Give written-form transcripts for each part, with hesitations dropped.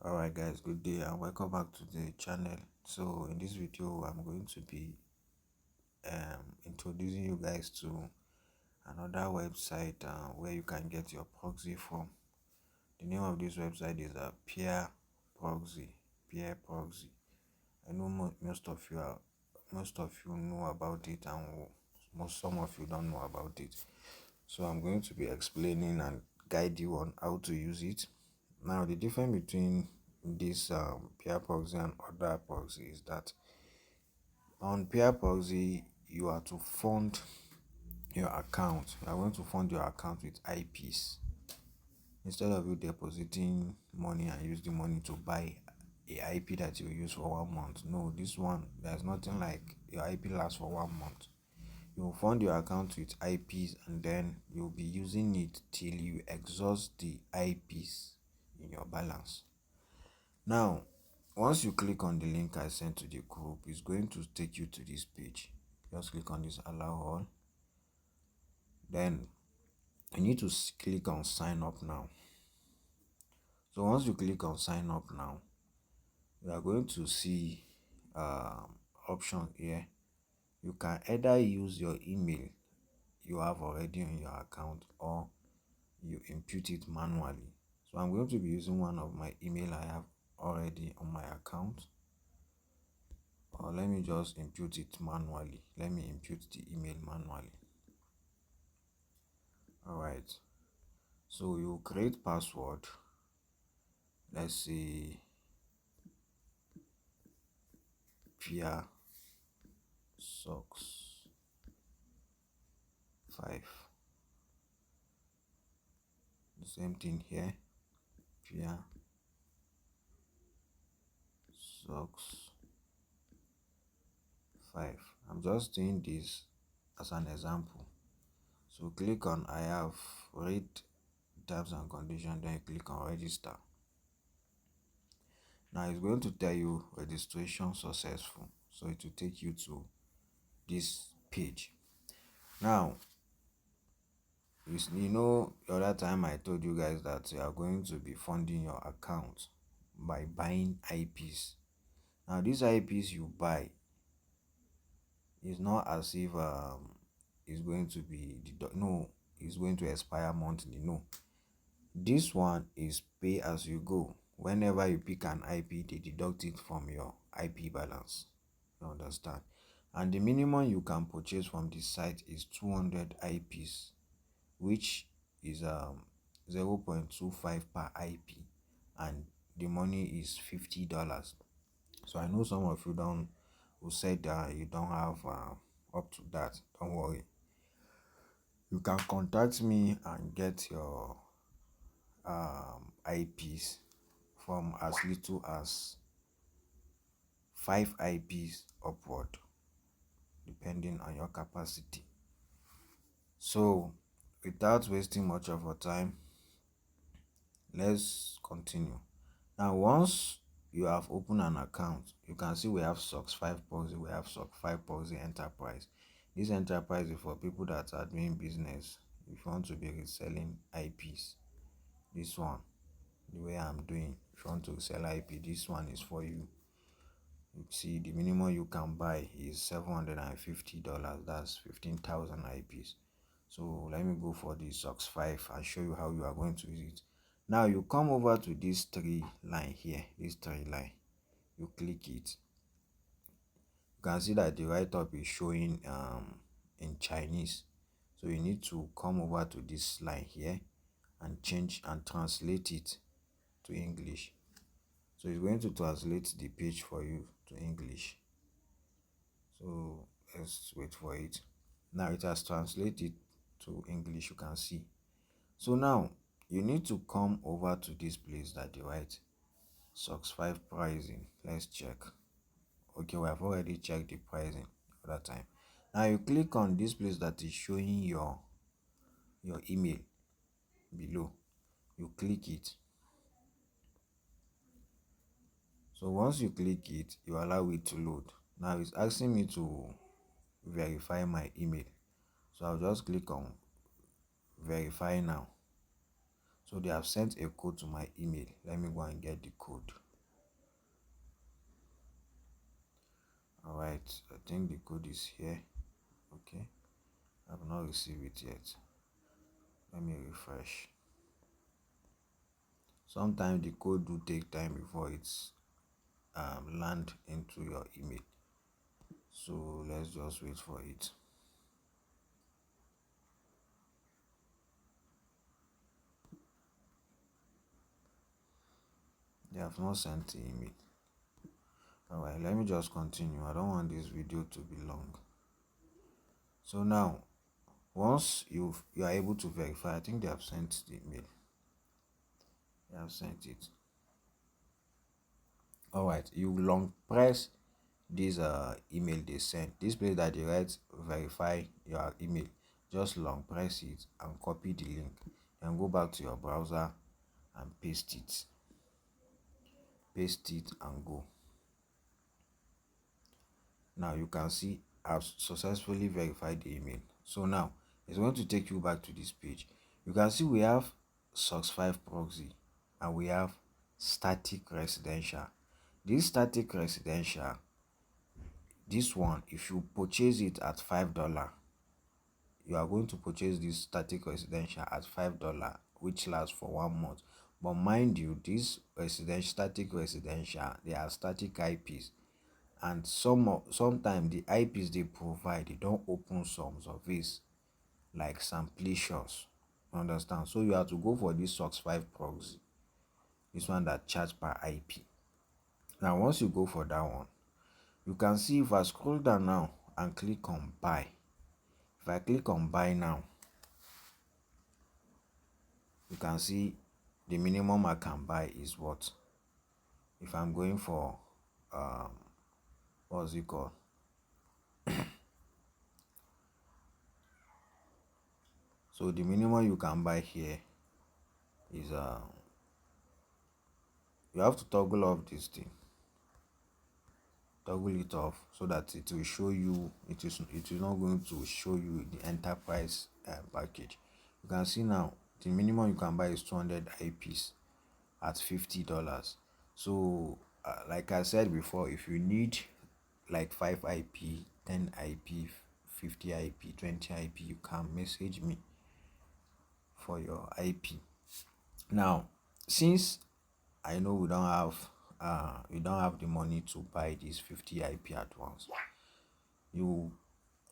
Alright guys, good day and welcome back to the channel. So in this video I'm going to be introducing you guys to another website where you can get your proxy from. The name of this website is Pia Proxy. Pia Proxy. I know most of you know about it, and some of you don't know about it. So I'm going to be explaining and guide you on how to use it. Now the difference between this Pia Proxy and other proxy is that on Pia Proxy you are to fund your account. You are going to fund your account with IPs instead of you depositing money and use the money to buy a IP that you use for 1 month. No, this one there's nothing like your IP lasts for 1 month. You fund your account with IPs and then you'll be using it till you exhaust the IPs in your balance. Now, once you click on the link I sent to the group, it's going to take you to this page. Just click on this allow all. Then you need to click on sign up now. So once you click on sign up now, you are going to see option here. You can either use your email you have already on your account or you impute it manually. So I'm going to be using one of my email I have already on my account, or let me just impute it manually. Let me impute the email manually. Alright, so you create password. Let's say Pia socks 5. The same thing here, Pia socks 5. I'm just doing this as an example. So click on I have, read terms and conditions, then click on register. Now it's going to tell you registration successful, so it will take you to this page. Now you know the other time I told you guys that you are going to be funding your account by buying IPs. Now these IPs you buy is not as if it's going to be no, it's going to expire monthly. No, this one is pay as you go. Whenever you pick an IP, they deduct it from your IP balance. You understand? And the minimum you can purchase from this site is 200 IPs, which is 0.25 per IP, and the money is $50. So I know some of you don't who said that you don't have up to that. Don't worry, you can contact me and get your IPs from as little as 5 IPs upward, depending on your capacity. So without wasting much of our time, let's continue. Now once you have opened an account, you can see we have socks 5 proxy, we have socks 5 proxy enterprise. This enterprise is for people that are doing business. If you want to be reselling IPs, this one, the way I'm doing, if you want to sell IP, this one is for you. You see, the minimum you can buy is $750. That's 15,000 IPs. So let me go for the socks 5 and show you how you are going to use it. Now you come over to this 3 line here, this 3 line. You click it. You can see that the write up is showing in Chinese. So you need to come over to this line here and change and translate it to English. So it's going to translate the page for you to English. So let's wait for it. Now it has translated to English, you can see. So now you need to come over to this place that they write socks 5 pricing. Let's check. Okay, we have already checked the pricing for that time. Now you click on this place that is showing your email below. You click it. So once you click it, you allow it to load. Now it's asking me to verify my email, so I'll just click on verify now. So they have sent a code to my email. Let me go and get the code. All right, I think the code is here. Okay, I've not received it yet. Let me refresh. Sometimes the code do take time before it's land into your email. So let's just wait for it. They have not sent the email. Alright, let me just continue. I don't want this video to be long. So now, once you are able to verify, I think they have sent the email. They have sent it. Alright, you long press this email they sent. This place that they write verify your email. Just long press it and copy the link. Then go back to your browser and paste it. Paste it and go. Now you can see I've successfully verified the email. So now it's going to take you back to this page. You can see we have SOX 5 proxy and we have static residential. This static residential, this one, if you purchase it at $5, you are going to purchase this static residential at $5, which lasts for 1 month. But mind you, this static residential, they are static IPs, and sometimes the IPs they provide, they don't open some of this like samplicious. You understand? So you have to go for this SOX 5 proxy, this one that charge per IP. Now once you go for that one, you can see if I scroll down now and click on buy. If I click on buy now, you can see the minimum I can buy is what? If I'm going for what's it called? So the minimum you can buy here is you have to toggle off this thing. Toggle it off so that it will show you, it is not going to show you the enterprise package. You can see now the minimum you can buy is 200 IPs at $50. So like I said before, if you need like 5 IP, 10 IP, 50 IP, 20 IP, you can message me for your IP. Now since I know we don't have the money to buy this 50 IP at once,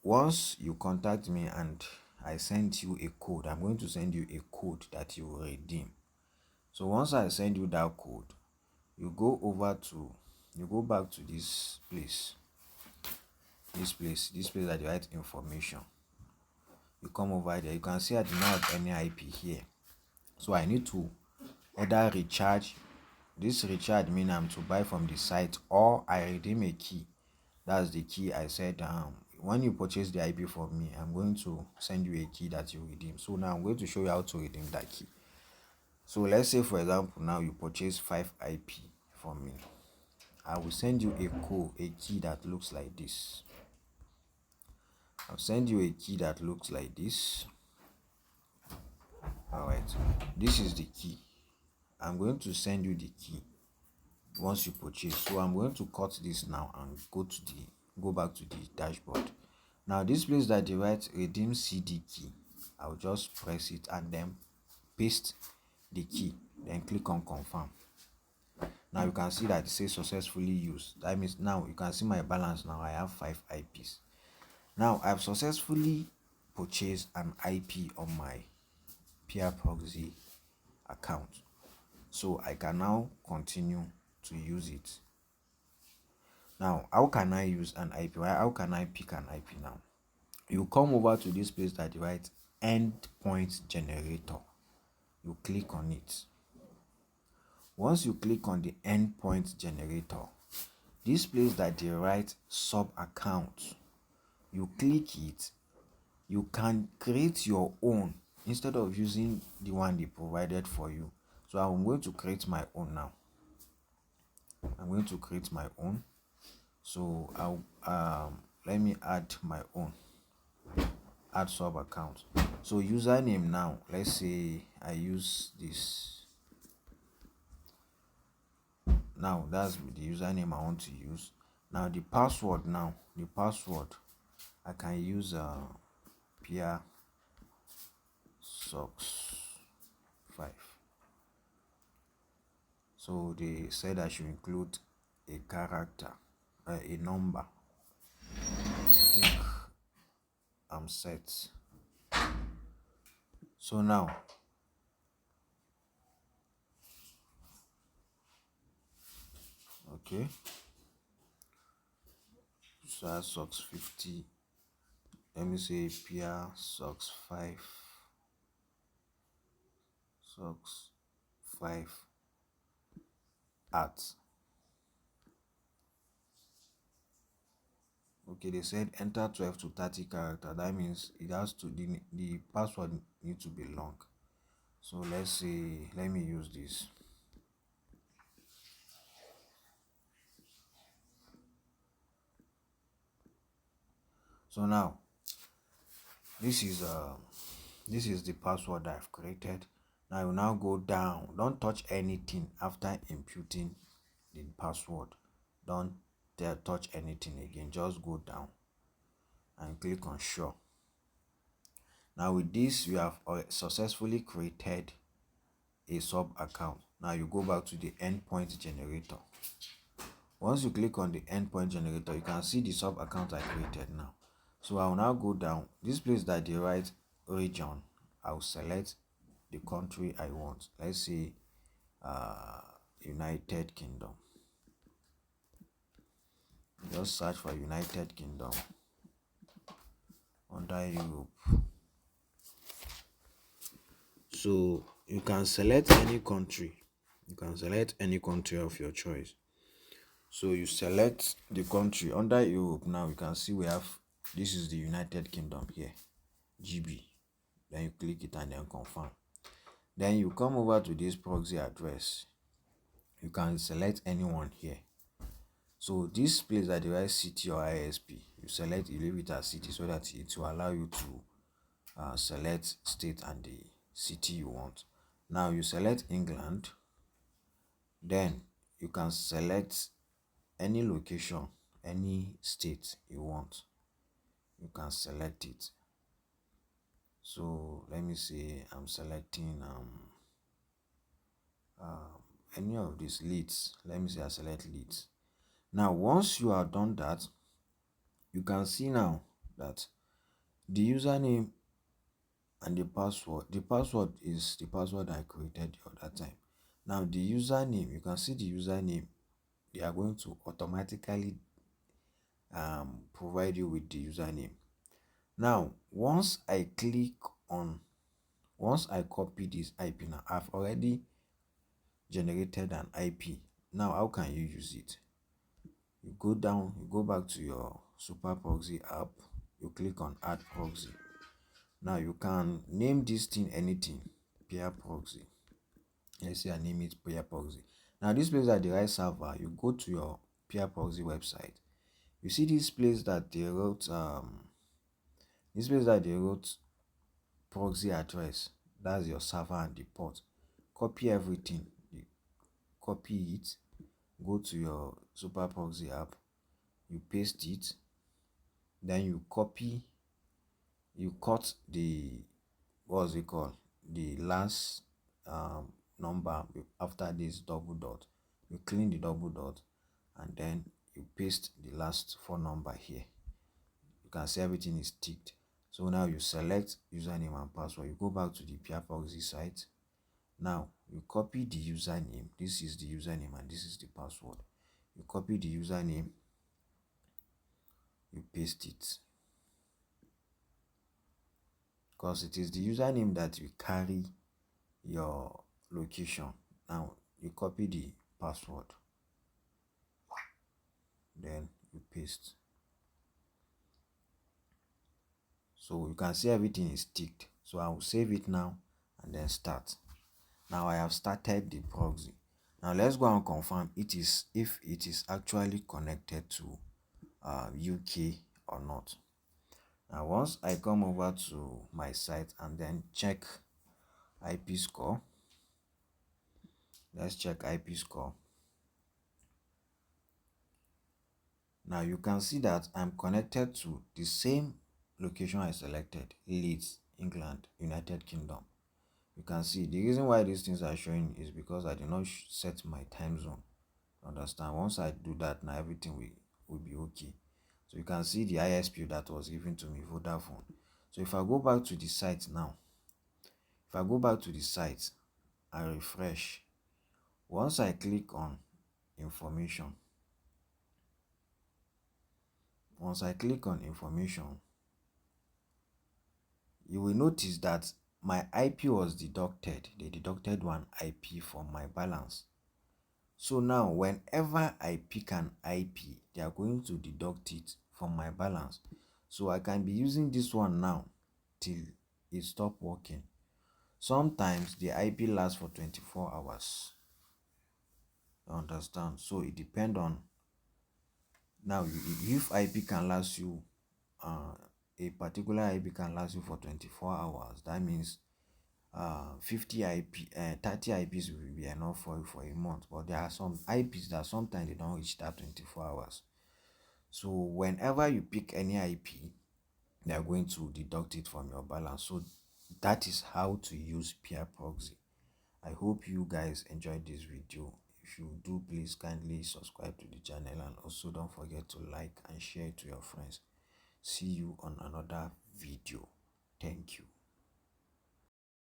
once you contact me and I send you a code, I'm going to send you a code that you will redeem. So once I send you that code, you go back to this place that you write information. You come over there, you can see I do not have any IP here, so I need to either recharge. This recharge means I'm to buy from the site, or I redeem a key. That's the key I said. When you purchase the IP from me, I'm going to send you a key that you redeem. So now I'm going to show you how to redeem that key. So let's say for example now you purchase 5 IP from me. I will send you a key that looks like this. I'll send you a key that looks like this. Alright, this is the key. I'm going to send you the key once you purchase. So I'm going to cut this now and go back to the dashboard. Now this place that they write redeem CD key, I'll just press it and then paste the key, then click on confirm. Now you can see that it says successfully used. That means now you can see my balance. Now I have 5 IPs. Now I've successfully purchased an IP on my Pia Proxy account, so I can now continue to use it. Now how can I use an IP? How can I pick an IP now? You come over to this place that you write endpoint generator. You click on it. Once you click on the endpoint generator, this place that they write sub account, you click it. You can create your own instead of using the one they provided for you. So I'm going to create my own now. I'm going to create my own. So I'll let me add my own. Add sub account. So username now, let's say I use this. Now that's the username I want to use. Now the password, I can use Pia Socks 5. So they said I should include a character, a number. I think I'm set. So now, okay, so I socks 50. Let me say Pia socks 5, socks 5 at. Okay, they said enter 12 to 30 character. That means it has to, the password need to be long. So let's say, let me use this. So now this is the password I've created. Now you now go down. Don't touch anything after imputing the password. Don't touch anything again. Just go down and click on sure. Now with this, you have successfully created a sub account. Now you go back to the endpoint generator. Once you click on the endpoint generator, you can see the sub account I created now. So I will now go down. This place that they write region, I will select the country I want. Let's say United Kingdom. Just search for United Kingdom under Europe. So you can select any country. You can select any country of your choice. So you select the country under Europe. Now you can see we have, this is the United Kingdom here, GB. Then you click it and then confirm. Then you come over to this proxy address. You can select anyone here. So this place that the right city or ISP, you select, you leave it as city so that it will allow you to select state and the city you want. Now you select England. Then you can select any location, any state you want. You can select it. So let me say I'm selecting any of these Leeds. Let me say I select Leeds. Now once you have done that, you can see now that the username and the password is the password I created the other time. Now the username, you can see the username, they are going to automatically provide you with the username. Now once I copy this IP, now I've already generated an IP. Now how can you use it? You go down, you go back to your Super Proxy app, you click on add proxy. Now you can name this thing anything, Pia Proxy. Let's say I name it Pia Proxy. Now this place at the right server, you go to your Pia Proxy website. You see this place that they wrote proxy address. That's your server and the port. Copy everything. You copy it, go to your Super Proxy app, you paste it, then you cut the, what's it called, the last number after this double dot. You clean the double dot and then you paste the last 4 number here. You can see everything is ticked. So now you select username and password. You go back to the Pia Proxy site. Now you copy the username. This is the username and this is the password. You copy the username, you paste it, because it is the username that will carry your location. Now you copy the password, then you paste. So you can see everything is ticked. So I will save it now and then start. Now I have started the proxy. Now let's go and confirm if it is actually connected to UK or not. Now once I come over to my site and then check IP score. Let's check IP score. Now you can see that I'm connected to the same location I selected, Leeds, England, United Kingdom. You can see the reason why these things are showing is because I did not set my time zone. Understand? Once I do that, now everything will be okay. So you can see the ISP that was given to me, Vodafone. So if I go back to the site now, if I go back to the site and refresh, once I click on information, once I click on information, you will notice that my IP was deducted. They deducted one IP from my balance. So now whenever I pick an IP, they are going to deduct it from my balance. So I can be using this one now till it stop working. Sometimes the IP lasts for 24 hours. You understand? So it depends on now if IP can last you a particular IP can last you for 24 hours. That means 50 IP 30 IPs will be enough for you for a month. But there are some IPs that sometimes they don't reach that 24 hours. So whenever you pick any IP, they are going to deduct it from your balance. So that is how to use Pia Proxy. I hope you guys enjoyed this video. If you do, please kindly subscribe to the channel, and also don't forget to like and share it to your friends. See you on another video. Thank you.